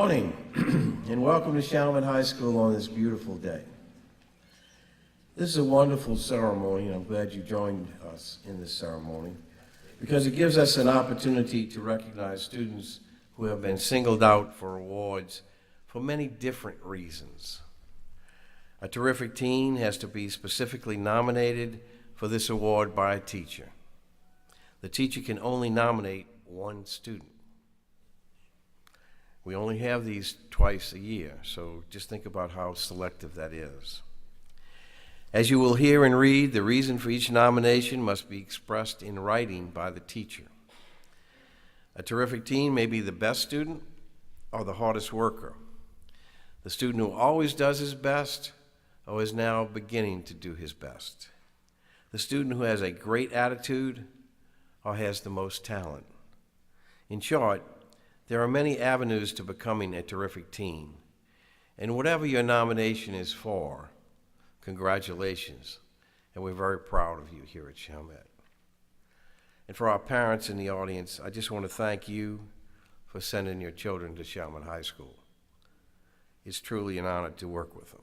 morning, and welcome to Chalmette High School on this beautiful day. This is a wonderful ceremony, and I'm glad you joined us in this ceremony because it gives us an opportunity to recognize students who have been singled out for awards for many different reasons. A terrific teen has to be specifically nominated for this award by a teacher. The teacher can only nominate one student. We only have these twice a year, so just think about how selective that is. As you will hear and read, the reason for each nomination must be expressed in writing by the teacher. A terrific teen may be the best student or the hardest worker, the student who always does his best or is now beginning to do his best, the student who has a great attitude or has the most talent. In short, there are many avenues to becoming a terrific teen, and whatever your nomination is for, congratulations, and we're very proud of you here at Chalmette. And for our parents in the audience, I just want to thank you for sending your children to Chalmette High School. It's truly an honor to work with them.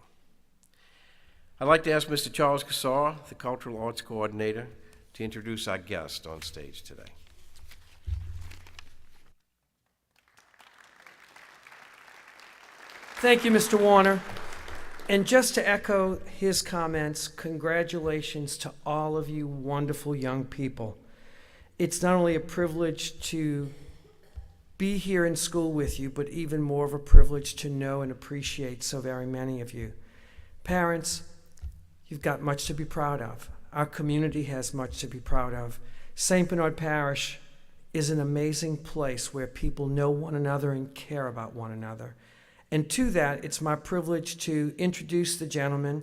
I'd like to ask Mr. Charles Kassar, the Cultural Arts Coordinator, to introduce our guest on stage today. Thank you, Mr. Warner. And just to echo his comments, congratulations to all of you wonderful young people. It's not only a privilege to be here in school with you, but even more of a privilege to know and appreciate so very many of you. Parents, you've got much to be proud of. Our community has much to be proud of. St. Bernard Parish is an amazing place where people know one another and care about one another. And to that, it's my privilege to introduce the gentleman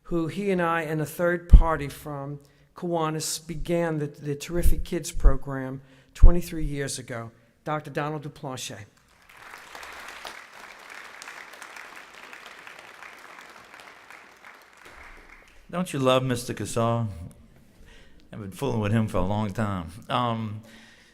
who he and I and a third party from Kiwanis began the Terrific Kids program 23 years ago, Dr. Donald Duplanche. Don't you love Mr. Kassar? I've been fooling with him for a long time.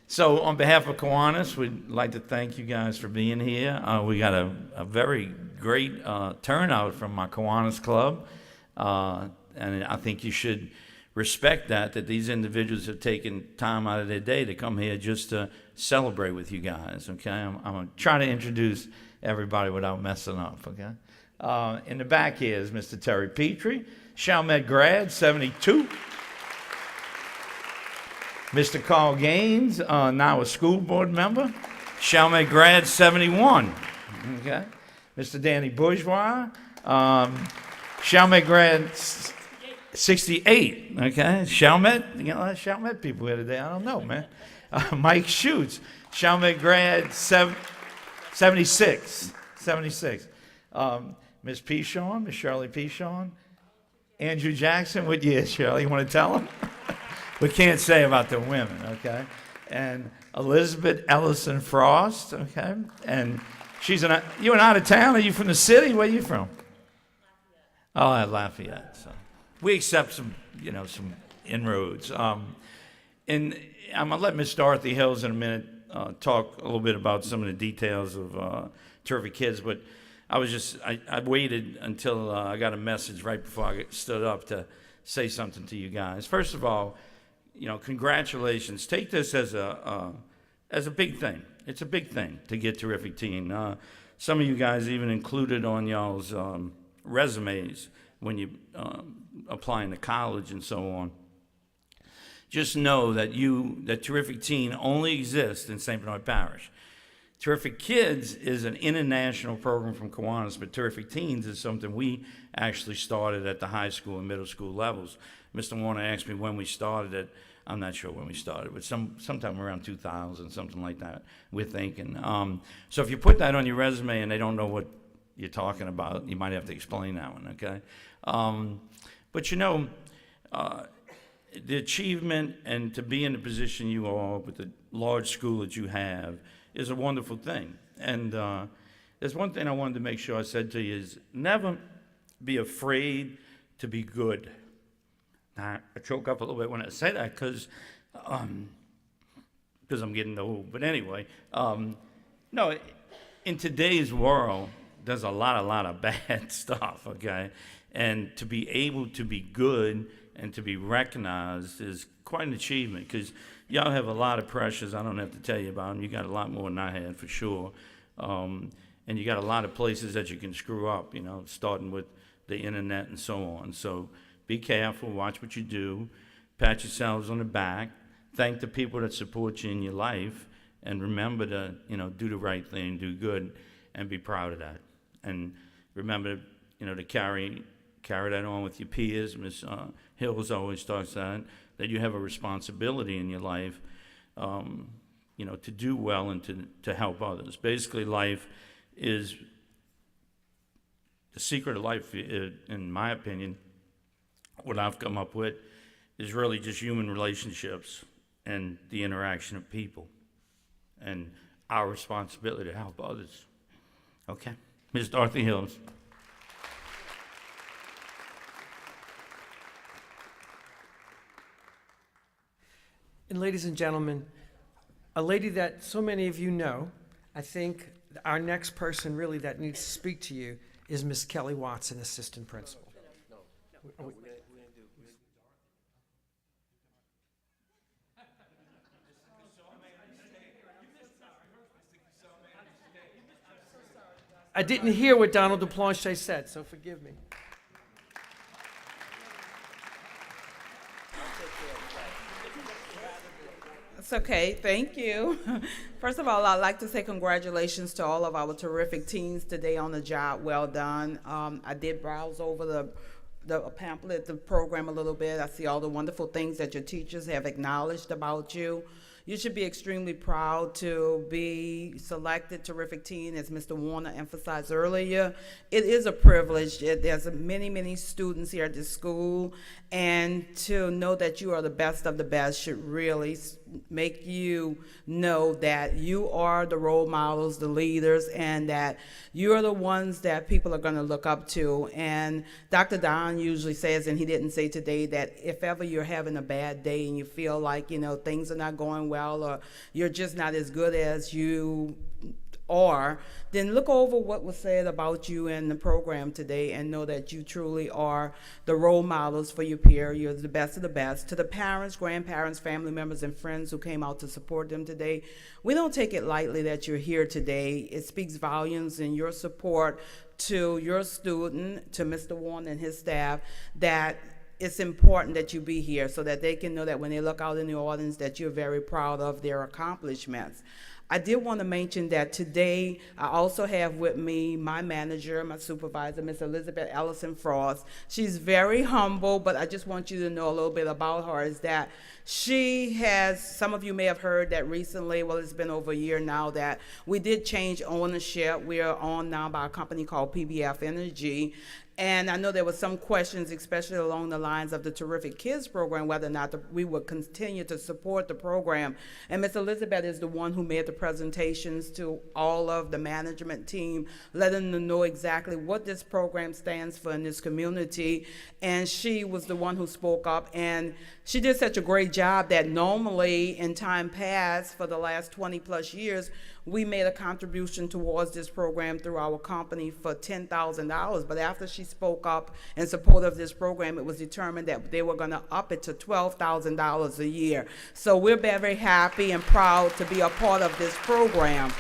So on behalf of Kiwanis, we'd like to thank you guys for being here. We got a very great turnout from our Kiwanis Club, and I think you should respect that these individuals have taken time out of their day to come here just to celebrate with you guys, okay? I'm going to try to introduce everybody without messing up, okay? In the back here is Mr. Terry Petrie, Chalmette grad, 72. Mr. Carl Gaines, now a school board member, Chalmette grad, 71. Okay. Mr. Danny Bourgeois, Chalmette grad, 68. Okay. Chalmette, you know, a lot of Chalmette people here today. I don't know, man. Mike Schutz, Chalmette grad, 76. 76. Miss Pichon, Miss Shirley Pichon, Andrew Jackson. What year, Shirley? You want to tell him? We can't say about the women, okay? And Elizabeth Ellison Frost, okay? And she's you an out of town? Are you from the city? Where are you from? Lafayette. Oh, at Lafayette. So we accept some inroads. And I'm gonna let Miss Dorothy Hills in a minute talk a little bit about some of the details of Terrific Kids, but I waited until I got a message right before I stood up to say something to you guys. First of all, congratulations. Take this as a big thing. It's a big thing to get Terrific Teen. Some of you guys even included on y'all's resumes when you applying to college and so on. Just know that Terrific Teen only exists in St. Bernard Parish. Terrific Kids is an international program from Kiwanis, but Terrific Teens is something we actually started at the high school and middle school levels. Mr. Warner asked me when we started it. I'm not sure when we started, but sometime around 2000, something like that, we're thinking. So if you put that on your resume and they don't know what you're talking about, you might have to explain that one, okay? But the achievement and to be in the position you are with the large school that you have is a wonderful thing. And there's one thing I wanted to make sure I said to you is never be afraid to be good. Now, I choke up a little bit when I say that because I'm getting old. But anyway, no, in today's world, there's a lot of bad stuff, okay? And to be able to be good and to be recognized is quite an achievement, because y'all have a lot of pressures. I don't have to tell you about them. You got a lot more than I had, for sure. And you got a lot of places that you can screw up, you know, starting with the internet and so on. So be careful, watch what you do, pat yourselves on the back, thank the people that support you in your life, and remember to, you know, do the right thing, do good, and be proud of that. And remember, you know, to carry that on with your peers. Ms. Hills always talks that you have a responsibility in your life, you know, to do well and to help others. Basically, life is, the secret of life, in my opinion, what I've come up with, is really just human relationships and the interaction of people and our responsibility to help others. Okay? Ms. Dorothy Hills. And ladies and gentlemen, a lady that so many of you know, I think our next person really that needs to speak to you is Miss Kelly Watson, Assistant Principal. I didn't hear what Donald Duplanche said, so forgive me. It's okay, thank you. First of all, I'd like to say congratulations to all of our terrific teams today on the job. Well done. I did browse over the pamphlet, the program a little bit. I see all the wonderful things that your teachers have acknowledged about you. You should be extremely proud to be selected terrific teen, as Mr. Warner emphasized earlier. It is a privilege. There's many students here at this school, and to know that you are the best of the best should really make you know that you are the role models, the leaders, and that you are the ones that people are going to look up to. And Dr. Don usually says, and he didn't say today, that if ever you're having a bad day and you feel like, you know, things are not going well or you're just not as good as you are, then look over what was said about you in the program today and know that you truly are the role models for your peer. You're the best of the best. To the parents, grandparents, family members, and friends who came out to support them today, we don't take it lightly that you're here today. It speaks volumes in your support to your student, to Mr. Warren and his staff, that it's important that you be here so that they can know that when they look out in the audience that you're very proud of their accomplishments. I did want to mention that today I also have with me my manager, my supervisor, Miss Elizabeth Ellison Frost. She's very humble, but I just want you to know a little bit about her, is that she has, some of you may have heard that recently, well, it's been over a year now, that we did change ownership. We are owned now by a company called PBF Energy. And I know there were some questions, especially along the lines of the Terrific Kids program, whether or not we would continue to support the program. And Ms. Elizabeth is the one who made the presentations to all of the management team, letting them know exactly what this program stands for in this community. And she was the one who spoke up, and she did such a great job that normally in time past, for the last 20 plus years, we made a contribution towards this program through our company for $10,000. But after she spoke up in support of this program, it was determined that they were going to up it to $12,000 a year. So we're very happy and proud to be a part of this program.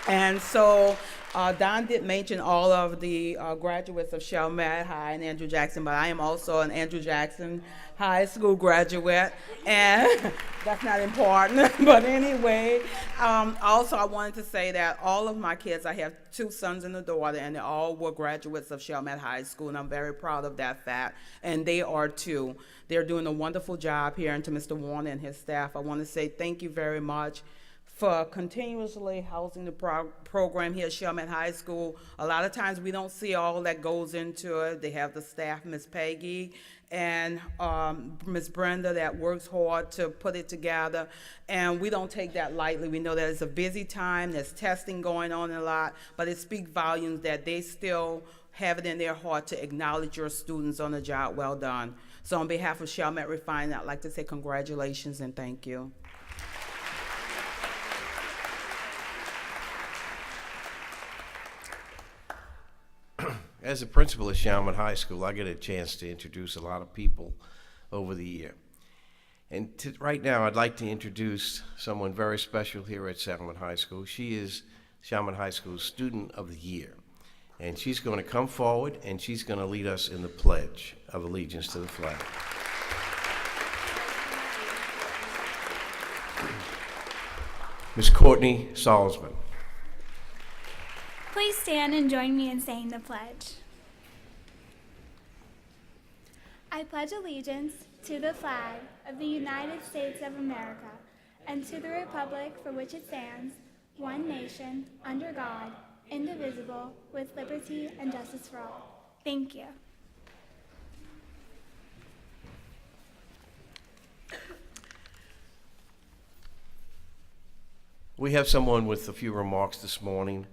And so Don did mention all of the graduates of Chalmette High and Andrew Jackson, but I am also an Andrew Jackson High School graduate, and that's not important. But anyway, also I wanted to say that all of my kids, I have 2 sons and a daughter, and they all were graduates of Chalmette High School, and I'm very proud of that fact, and they are too. They're doing a wonderful job here, and to Mr. Warner and his staff, I want to say thank you very much for continuously housing the program here at Chalmette High School. A lot of times we don't see all that goes into it. They have the staff, Miss Peggy and Miss Brenda, that works hard to put it together, and we don't take that lightly. We know that it's a busy time, there's testing going on a lot, but it speaks volumes that they still have it in their heart to acknowledge your students on the job well done. So on behalf of Chalmette Refining, I'd like to say congratulations and thank you. as a principal at Chalmette High School, I get a chance to introduce a lot of people over the year. And right now, I'd like to introduce someone very special here at Chalmette High School. She is Chalmette High School's Student of the Year. And she's going to come forward, and she's going to lead us in the Pledge of Allegiance to the flag. Ms. Courtney Salzman. Please stand and join me in saying the pledge. I pledge allegiance to the flag of the United States of America and to the republic for which it stands, one nation, under God, indivisible, with liberty and justice for all. Thank you. We have someone with a few remarks this morning.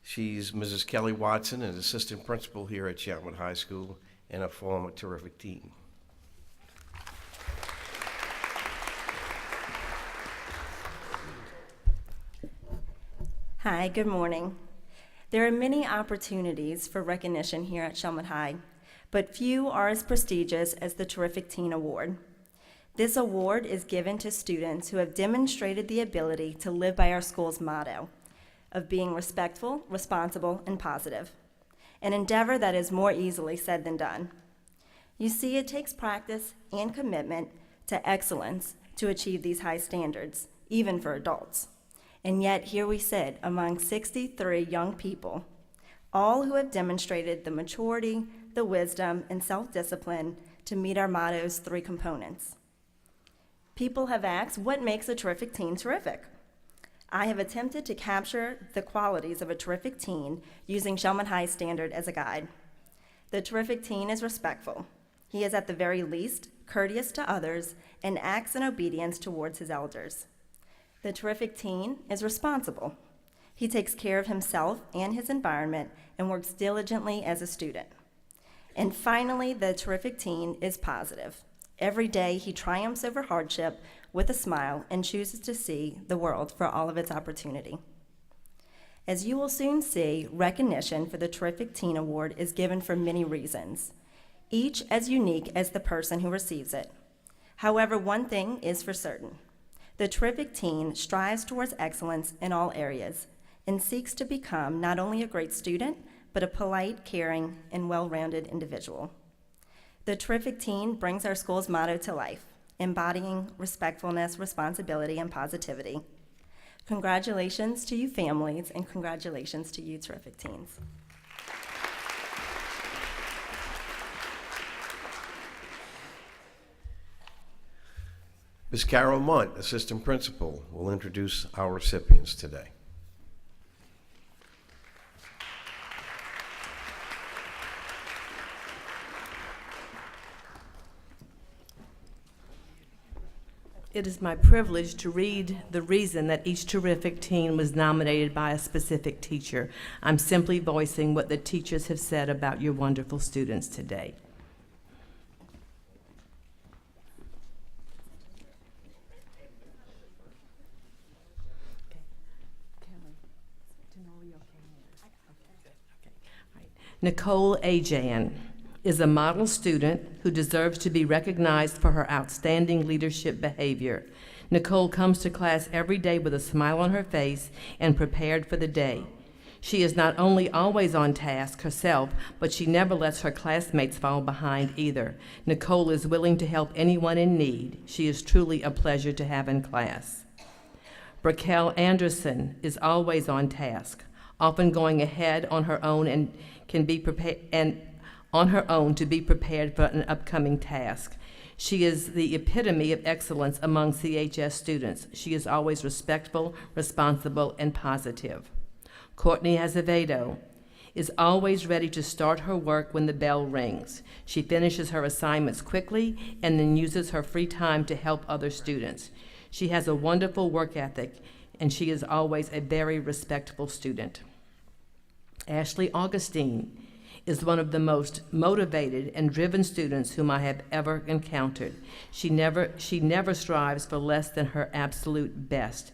She's Mrs. Kelly Watson, an assistant principal here at Chalmette High School and a former terrific teen. Hi, good morning. There are many opportunities for recognition here at Chalmette High, but few are as prestigious as the Terrific Teen Award. This award is given to students who have demonstrated the ability to live by our school's motto of being respectful, responsible, and positive, an endeavor that is more easily said than done. You see, it takes practice and commitment to excellence to achieve these high standards, even for adults. And yet here we sit among 63 young people, all who have demonstrated the maturity, the wisdom, and self-discipline to meet our motto's 3 components. People have asked, what makes a terrific teen terrific? I have attempted to capture the qualities of a terrific teen using Chalmette High standard as a guide. The terrific teen is respectful. He is at the very least courteous to others and acts in obedience towards his elders. The terrific teen is responsible. He takes care of himself and his environment and works diligently as a student. And finally, the terrific teen is positive. Every day he triumphs over hardship with a smile and chooses to see the world for all of its opportunity. As you will soon see, recognition for the Terrific Teen Award is given for many reasons, each as unique as the person who receives it. However, one thing is for certain. The Terrific Teen strives towards excellence in all areas and seeks to become not only a great student, but a polite, caring, and well-rounded individual. The Terrific Teen brings our school's motto to life, embodying respectfulness, responsibility, and positivity. Congratulations to you families, and congratulations to you terrific teens. Ms. Carol Munt, assistant principal, will introduce our recipients today. It is my privilege to read the reason that each terrific teen was nominated by a specific teacher. I'm simply voicing what the teachers have said about your wonderful students today. Nicole Ajan is a model student who deserves to be recognized for her outstanding leadership behavior. Nicole comes to class every day with a smile on her face and prepared for the day. She is not only always on task herself, but she never lets her classmates fall behind either. Nicole is willing to help anyone in need. She is truly a pleasure to have in class. Raquel Anderson is always on task, often going ahead on her own and can be prepared on her own to be prepared for an upcoming task. She is the epitome of excellence among CHS students. She is always respectful, responsible, and positive. Courtney Azevedo is always ready to start her work when the bell rings. She finishes her assignments quickly and then uses her free time to help other students. She has a wonderful work ethic, and she is always a very respectable student. Ashley Augustine is one of the most motivated and driven students whom I have ever encountered. She never strives for less than her absolute best.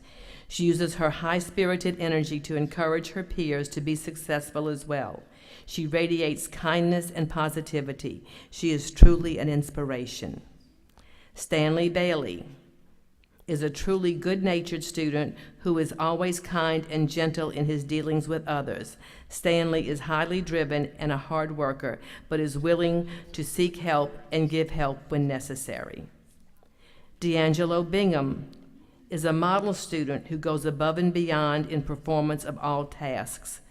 She uses her high-spirited energy to encourage her peers to be successful as well. She radiates kindness and positivity. She is truly an inspiration. Stanley Bailey is a truly good-natured student who is always kind and gentle in his dealings with others. Stanley is highly driven and a hard worker, but is willing to seek help and give help when necessary. D'Angelo Bingham is a model student who goes above and beyond in performance of all tasks.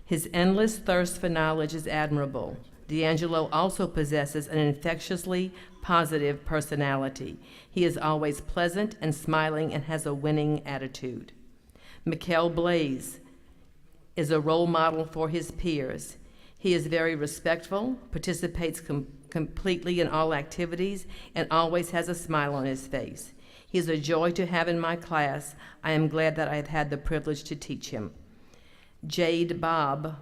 His endless thirst for knowledge is admirable. D'Angelo also possesses an infectiously positive personality. He is always pleasant and smiling and has a winning attitude. Mikkel Blaze is a role model for his peers. He is very respectful, participates completely in all activities, and always has a smile on his face. He is a joy to have in my class. I am glad that I have had the privilege to teach him. Jade Bobb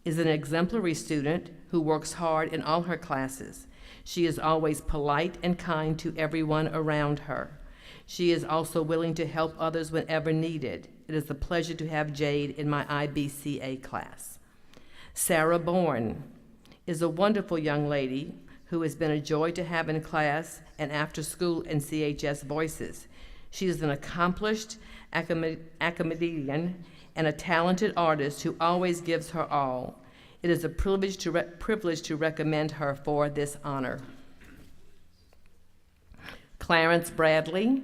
is an exemplary student who works hard in all her classes. She is always polite and kind to everyone around her. She is also willing to help others whenever needed. It is a pleasure to have Jade in my IBCA class. Sarah Bourne is a wonderful young lady who has been a joy to have in class and after school in CHS Voices. She is an accomplished academician and a talented artist who always gives her all. It is a privilege to recommend her for this honor. Clarence Bradley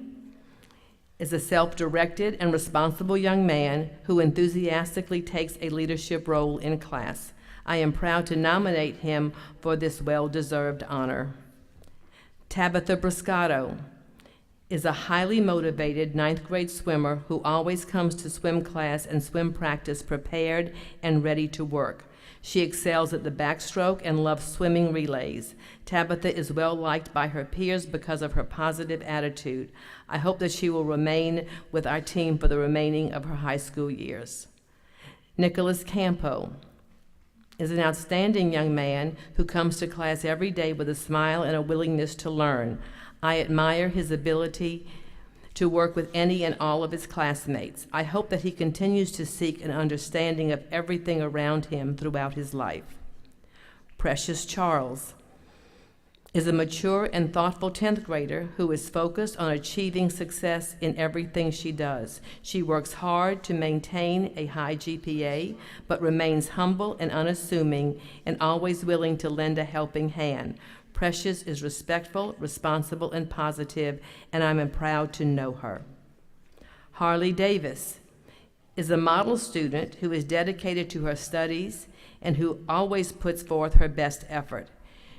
is a self-directed and responsible young man who enthusiastically takes a leadership role in class. I am proud to nominate him for this well-deserved honor. Tabitha Bruscato is a highly motivated ninth grade swimmer who always comes to swim class and swim practice prepared and ready to work. She excels at the backstroke and loves swimming relays. Tabitha is well liked by her peers because of her positive attitude. I hope that she will remain with our team for the remaining of her high school years. Nicholas Campo is an outstanding young man who comes to class every day with a smile and a willingness to learn. I admire his ability to work with any and all of his classmates. I hope that he continues to seek an understanding of everything around him throughout his life. Precious Charles is a mature and thoughtful 10th grader who is focused on achieving success in everything she does. She works hard to maintain a high GPA, but remains humble and unassuming and always willing to lend a helping hand. Precious is respectful, responsible, and positive, and I'm proud to know her. Harley Davis is a model student who is dedicated to her studies and who always puts forth her best effort.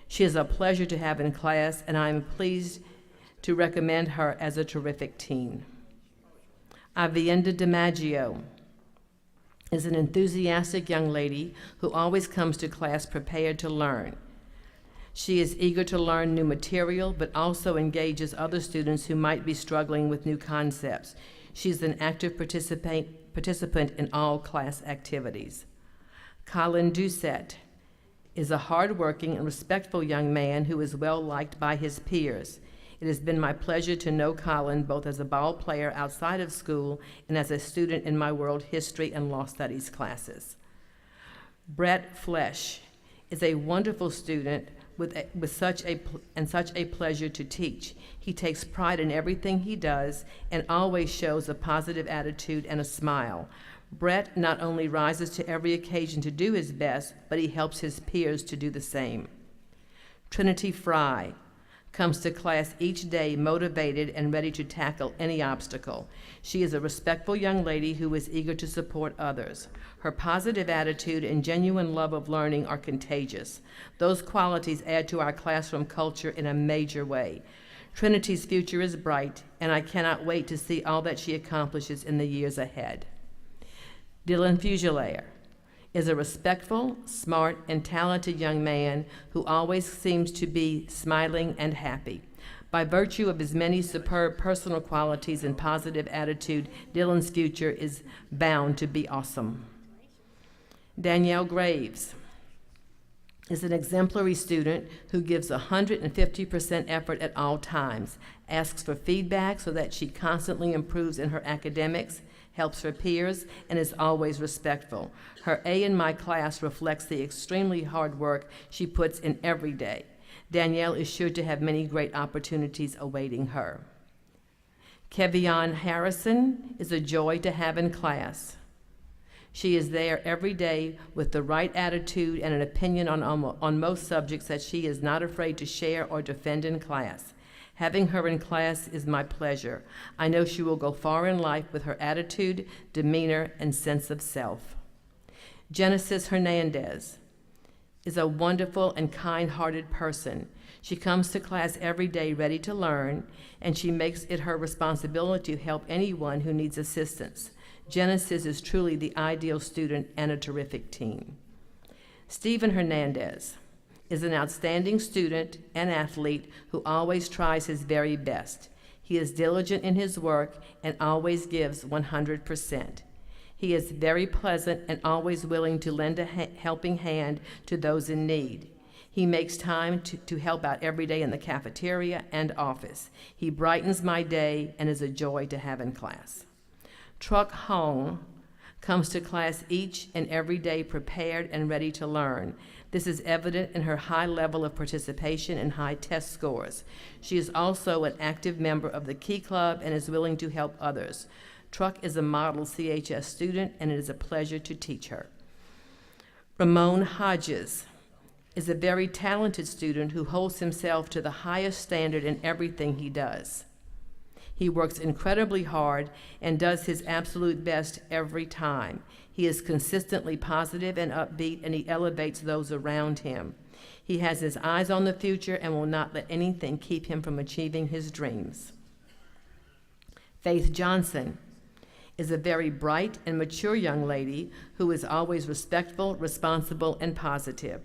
She is a pleasure to have in class, and I am pleased to recommend her as a terrific teen. Avienda DiMaggio is an enthusiastic young lady who always comes to class prepared to learn. She is eager to learn new material, but also engages other students who might be struggling with new concepts. She's an active participant in all class activities. Colin Doucette is a hardworking and respectful young man who is well liked by his peers. It has been my pleasure to know Colin both as a ball player outside of school and as a student in my world history and law studies classes. Brett Flesh is a wonderful student with such a pleasure to teach. He takes pride in everything he does and always shows a positive attitude and a smile. Brett not only rises to every occasion to do his best, but he helps his peers to do the same. Trinity Fry comes to class each day motivated and ready to tackle any obstacle. She is a respectful young lady who is eager to support others. Her positive attitude and genuine love of learning are contagious. Those qualities add to our classroom culture in a major way. Trinity's future is bright, and I cannot wait to see all that she accomplishes in the years ahead. Dylan Fusilier is a respectful, smart, and talented young man who always seems to be smiling and happy. By virtue of his many superb personal qualities and positive attitude, Dylan's future is bound to be awesome. Danielle Graves is an exemplary student who gives 150% effort at all times, asks for feedback so that she constantly improves in her academics, helps her peers, and is always respectful. Her A in my class reflects the extremely hard work she puts in every day. Danielle is sure to have many great opportunities awaiting her. Kevion Harrison is a joy to have in class. She is there every day with the right attitude and an opinion on most subjects that she is not afraid to share or defend in class. Having her in class is my pleasure. I know she will go far in life with her attitude, demeanor, and sense of self. Genesis Hernandez is a wonderful and kind-hearted person. She comes to class every day ready to learn, and she makes it her responsibility to help anyone who needs assistance. Genesis is truly the ideal student and a terrific teen. Stephen Hernandez is an outstanding student and athlete who always tries his very best. He is diligent in his work and always gives 100%. He is very pleasant and always willing to lend a helping hand to those in need. He makes time to help out every day in the cafeteria and office. He brightens my day and is a joy to have in class. Truck Hong comes to class each and every day prepared and ready to learn. This is evident in her high level of participation and high test scores. She is also an active member of the Key Club and is willing to help others. Truck is a model CHS student, and it is a pleasure to teach her. Ramon Hodges is a very talented student who holds himself to the highest standard in everything he does. He works incredibly hard and does his absolute best every time. He is consistently positive and upbeat, and he elevates those around him. He has his eyes on the future and will not let anything keep him from achieving his dreams. Faith Johnson is a very bright and mature young lady who is always respectful, responsible, and positive.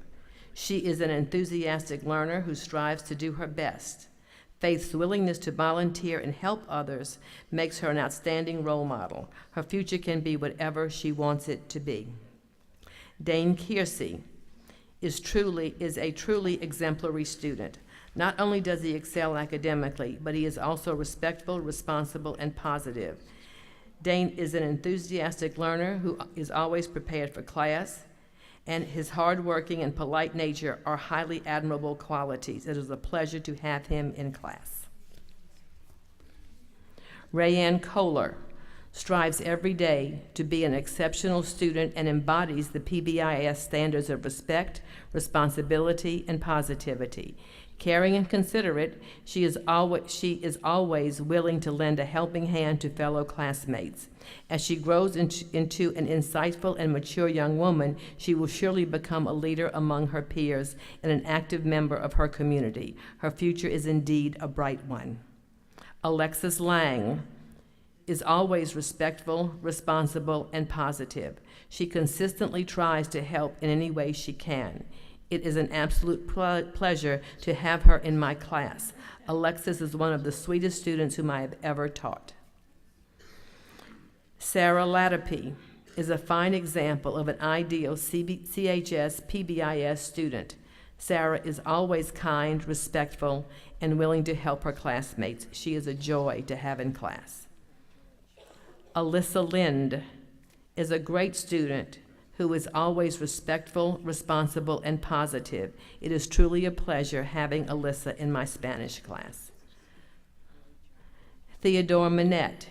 She is an enthusiastic learner who strives to do her best. Faith's willingness to volunteer and help others makes her an outstanding role model. Her future can be whatever she wants it to be. Dane Kiersey is a truly exemplary student. Not only does he excel academically, but he is also respectful, responsible, and positive. Dane is an enthusiastic learner who is always prepared for class, and his hardworking and polite nature are highly admirable qualities. It is a pleasure to have him in class. Rayanne Kohler strives every day to be an exceptional student and embodies the PBIS standards of respect, responsibility, and positivity. Caring and considerate, she is always willing to lend a helping hand to fellow classmates. As she grows into an insightful and mature young woman, she will surely become a leader among her peers and an active member of her community. Her future is indeed a bright one. Alexis Lang is always respectful, responsible, and positive. She consistently tries to help in any way she can. It is an absolute pleasure to have her in my class. Alexis is one of the sweetest students whom I have ever taught. Sarah Latapy is a fine example of an ideal CHS PBIS student. Sarah is always kind, respectful, and willing to help her classmates. She is a joy to have in class. Alyssa Lind is a great student who is always respectful, responsible, and positive. It is truly a pleasure having Alyssa in my Spanish class. Theodore Manette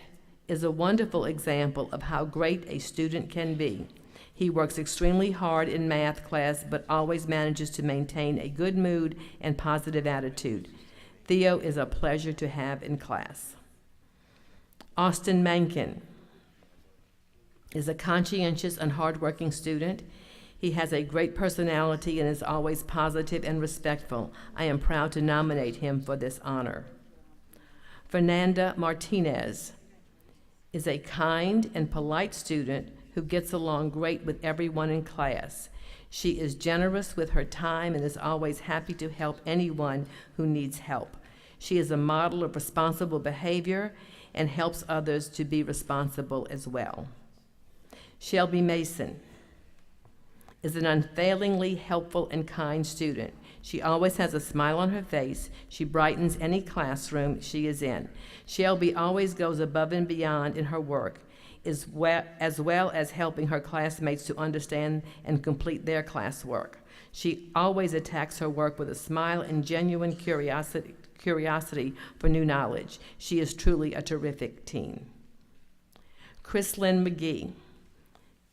is a wonderful example of how great a student can be. He works extremely hard in math class, but always manages to maintain a good mood and positive attitude. Theo is a pleasure to have in class. Austin Mankin is a conscientious and hardworking student. He has a great personality and is always positive and respectful. I am proud to nominate him for this honor. Fernanda Martinez is a kind and polite student who gets along great with everyone in class. She is generous with her time and is always happy to help anyone who needs help. She is a model of responsible behavior and helps others to be responsible as well. Shelby Mason is an unfailingly helpful and kind student. She always has a smile on her face. She brightens any classroom she is in. Shelby always goes above and beyond in her work. as well as helping her classmates to understand and complete their classwork. She always attacks her work with a smile and genuine curiosity for new knowledge. She is truly a terrific teen. Chrislyn McGee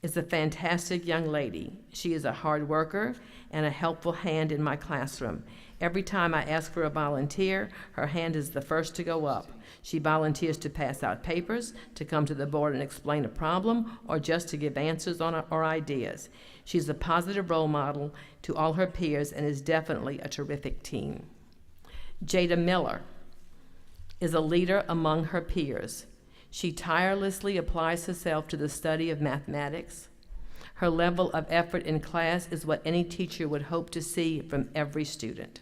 is a fantastic young lady. She is a hard worker and a helpful hand in my classroom. Every time I ask for a volunteer, her hand is the first to go up. She volunteers to pass out papers, to come to the board and explain a problem, or just to give answers or ideas. She's a positive role model to all her peers and is definitely a terrific teen. Jada Miller is a leader among her peers. She tirelessly applies herself to the study of mathematics. Her level of effort in class is what any teacher would hope to see from every student.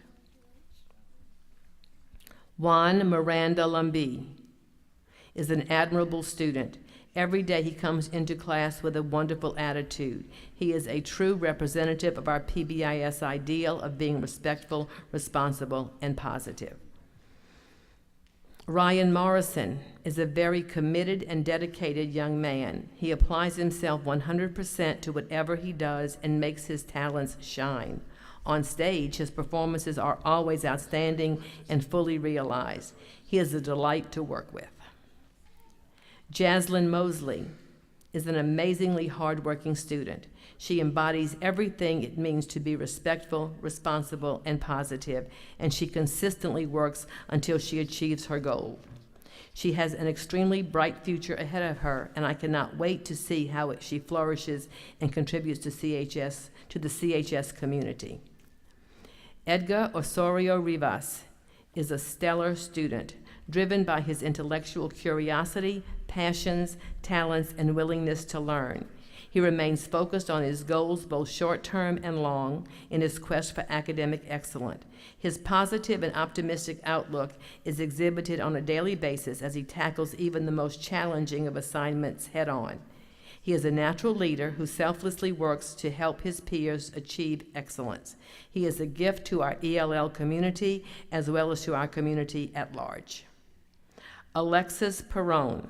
Juan Miranda Lumby is an admirable student. Every day he comes into class with a wonderful attitude. He is a true representative of our PBIS ideal of being respectful, responsible, and positive. Ryan Morrison is a very committed and dedicated young man. He applies himself 100% to whatever he does and makes his talents shine. On stage, his performances are always outstanding and fully realized. He is a delight to work with. Jaslyn Mosley is an amazingly hardworking student. She embodies everything it means to be respectful, responsible, and positive, and she consistently works until she achieves her goal. She has an extremely bright future ahead of her, and I cannot wait to see how she flourishes and contributes to the CHS community. Edgar Osorio Rivas is a stellar student, driven by his intellectual curiosity, passions, talents, and willingness to learn. He remains focused on his goals, both short-term and long, in his quest for academic excellence. His positive and optimistic outlook is exhibited on a daily basis as he tackles even the most challenging of assignments head-on. He is a natural leader who selflessly works to help his peers achieve excellence. He is a gift to our ELL community as well as to our community at large. Alexis Perron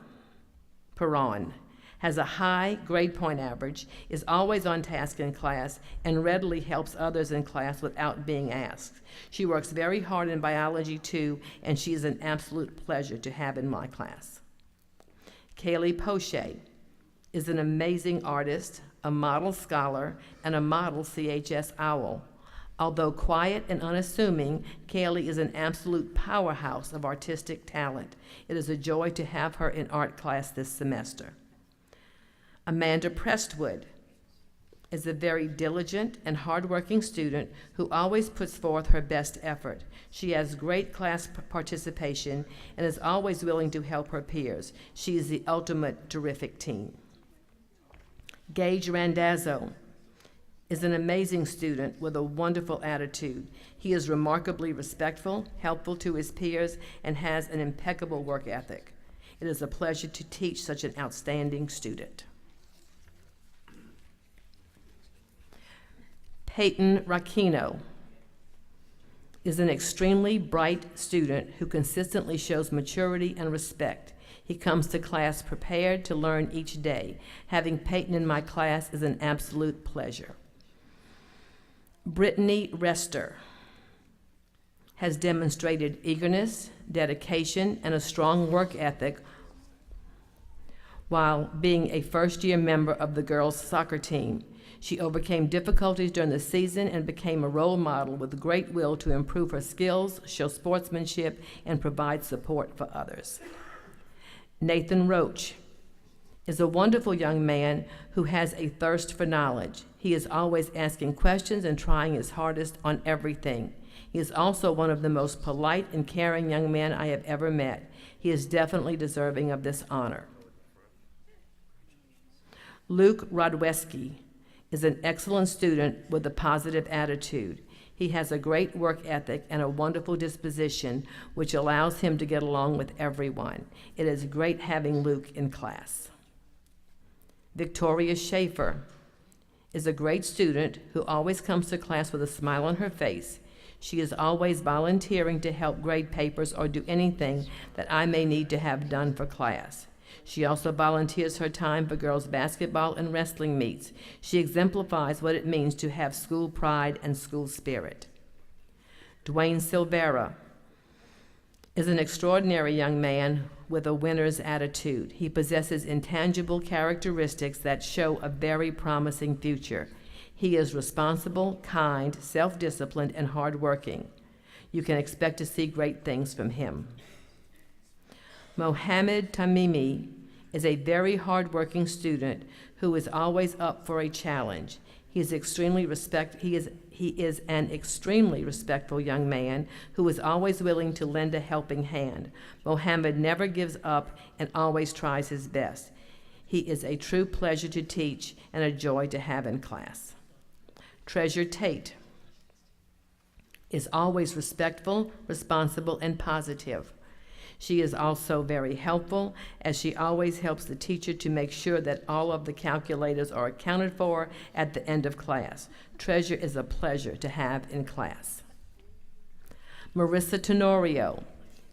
has a high grade point average, is always on task in class, and readily helps others in class without being asked. She works very hard in biology too, and she is an absolute pleasure to have in my class. Kaylee Poche is an amazing artist, a model scholar, and a model CHS owl. Although quiet and unassuming, Kaylee is an absolute powerhouse of artistic talent. It is a joy to have her in art class this semester. Amanda Prestwood is a very diligent and hardworking student who always puts forth her best effort. She has great class participation and is always willing to help her peers. She is the ultimate terrific teen. Gage Randazzo is an amazing student with a wonderful attitude. He is remarkably respectful, helpful to his peers, and has an impeccable work ethic. It is a pleasure to teach such an outstanding student. Peyton Racchino is an extremely bright student who consistently shows maturity and respect. He comes to class prepared to learn each day. Having Peyton in my class is an absolute pleasure. Brittany Rester has demonstrated eagerness, dedication, and a strong work ethic while being a first-year member of the girls' soccer team. She overcame difficulties during the season and became a role model with great will to improve her skills, show sportsmanship, and provide support for others. Nathan Roach is a wonderful young man who has a thirst for knowledge. He is always asking questions and trying his hardest on everything. He is also one of the most polite and caring young men I have ever met. He is definitely deserving of this honor. Luke Rodweski is an excellent student with a positive attitude. He has a great work ethic and a wonderful disposition, which allows him to get along with everyone. It is great having Luke in class. Victoria Schaefer is a great student who always comes to class with a smile on her face. She is always volunteering to help grade papers or do anything that I may need to have done for class. She also volunteers her time for girls' basketball and wrestling meets. She exemplifies what it means to have school pride and school spirit. Dwayne Silvera is an extraordinary young man with a winner's attitude. He possesses intangible characteristics that show a very promising future. He is responsible, kind, self-disciplined, and hardworking. You can expect to see great things from him. Mohammed Tamimi is a very hardworking student who is always up for a challenge. He is an extremely respectful young man who is always willing to lend a helping hand. Mohammed never gives up and always tries his best. He is a true pleasure to teach and a joy to have in class. Treasure Tate is always respectful, responsible, and positive. She is also very helpful, as she always helps the teacher to make sure that all of the calculators are accounted for at the end of class. Treasure is a pleasure to have in class. Marissa Tenorio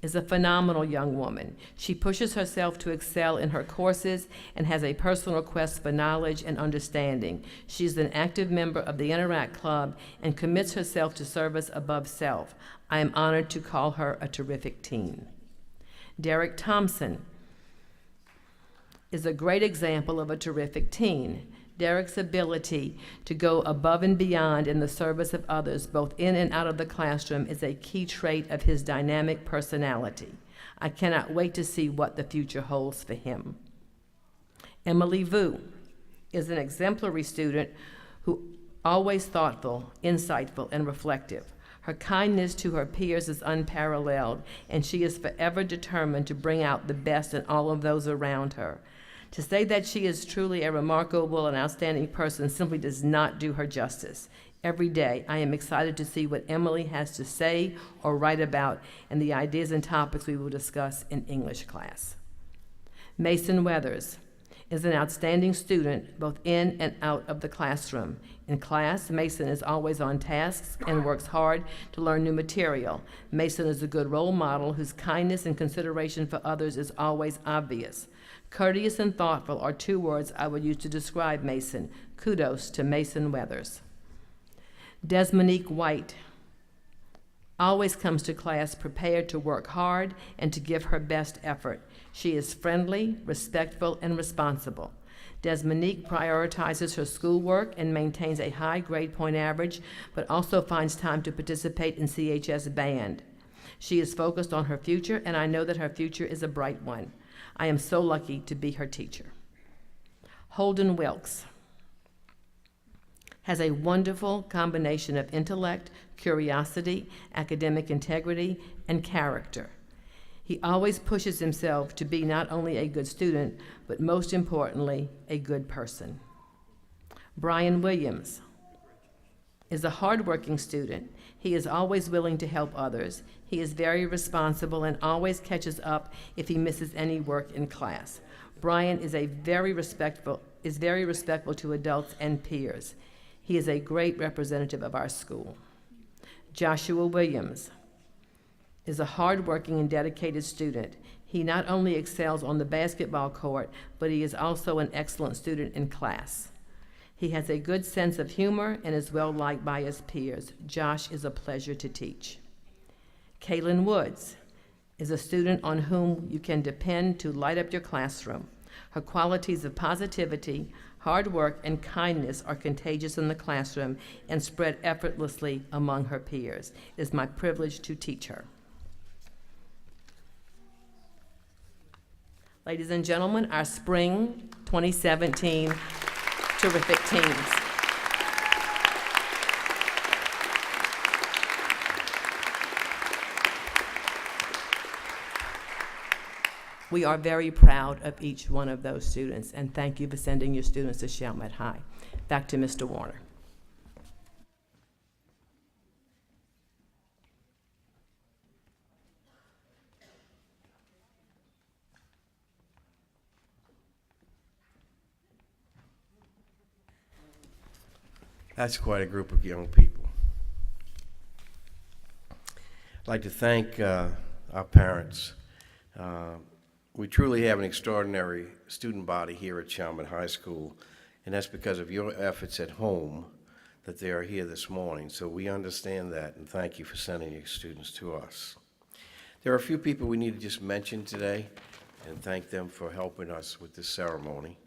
is a phenomenal young woman. She pushes herself to excel in her courses and has a personal quest for knowledge and understanding. She is an active member of the Interact Club and commits herself to service above self. I am honored to call her a terrific teen. Derek Thompson is a great example of a terrific teen. Derek's ability to go above and beyond in the service of others, both in and out of the classroom, is a key trait of his dynamic personality. I cannot wait to see what the future holds for him. Emily Vu is an exemplary student who always thoughtful, insightful, and reflective. Her kindness to her peers is unparalleled, and she is forever determined to bring out the best in all of those around her. To say that she is truly a remarkable and outstanding person simply does not do her justice. Every day, I am excited to see what Emily has to say or write about and the ideas and topics we will discuss in English class. Mason Weathers is an outstanding student both in and out of the classroom. In class, Mason is always on tasks and works hard to learn new material. Mason is a good role model whose kindness and consideration for others is always obvious. Courteous and thoughtful are two words I would use to describe Mason. Kudos to Mason Weathers. Desmonique White always comes to class prepared to work hard and to give her best effort. She is friendly, respectful, and responsible. Desmonique prioritizes her schoolwork and maintains a high grade point average, but also finds time to participate in CHS band. She is focused on her future, and I know that her future is a bright one. I am so lucky to be her teacher. Holden Wilkes has a wonderful combination of intellect, curiosity, academic integrity, and character. He always pushes himself to be not only a good student, but most importantly, a good person. Brian Williams is a hardworking student. He is always willing to help others. He is very responsible and always catches up if he misses any work in class. Brian is very respectful to adults and peers. He is a great representative of our school. Joshua Williams is a hardworking and dedicated student. He not only excels on the basketball court, but he is also an excellent student in class. He has a good sense of humor and is well liked by his peers. Josh is a pleasure to teach. Kaylin Woods is a student on whom you can depend to light up your classroom. Her qualities of positivity, hard work, and kindness are contagious in the classroom and spread effortlessly among her peers. It is my privilege to teach her. Ladies and gentlemen, our spring 2017 terrific teams. We are very proud of each one of those students, and thank you for sending your students to Chalmette High. Back to Mr. Warner. That's quite a group of young people. I'd like to thank our parents. We truly have an extraordinary student body here at Chalmette High School, and that's because of your efforts at home that they are here this morning. So we understand that, and thank you for sending your students to us. There are a few people we need to just mention today and thank them for helping us with this ceremony.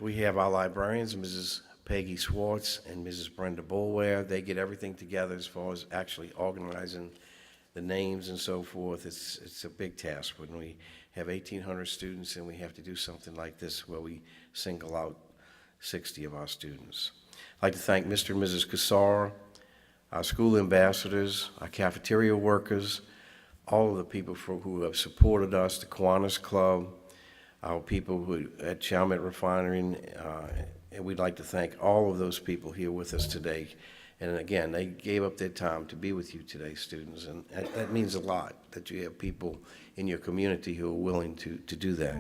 We have our librarians, Mrs. Peggy Swartz and Mrs. Brenda Boulware. They get everything together as far as actually organizing the names and so forth. It's a big task when we have 1,800 students and we have to do something like this where we single out 60 of our students. I'd like to thank Mr. and Mrs. Cassar, our school ambassadors, our cafeteria workers, all of the people who have supported us, the Kiwanis Club, our people who at Chalmette Refinery, and we'd like to thank all of those people here with us today. And again, they gave up their time to be with you today, students, and that means a lot, that you have people in your community who are willing to do that.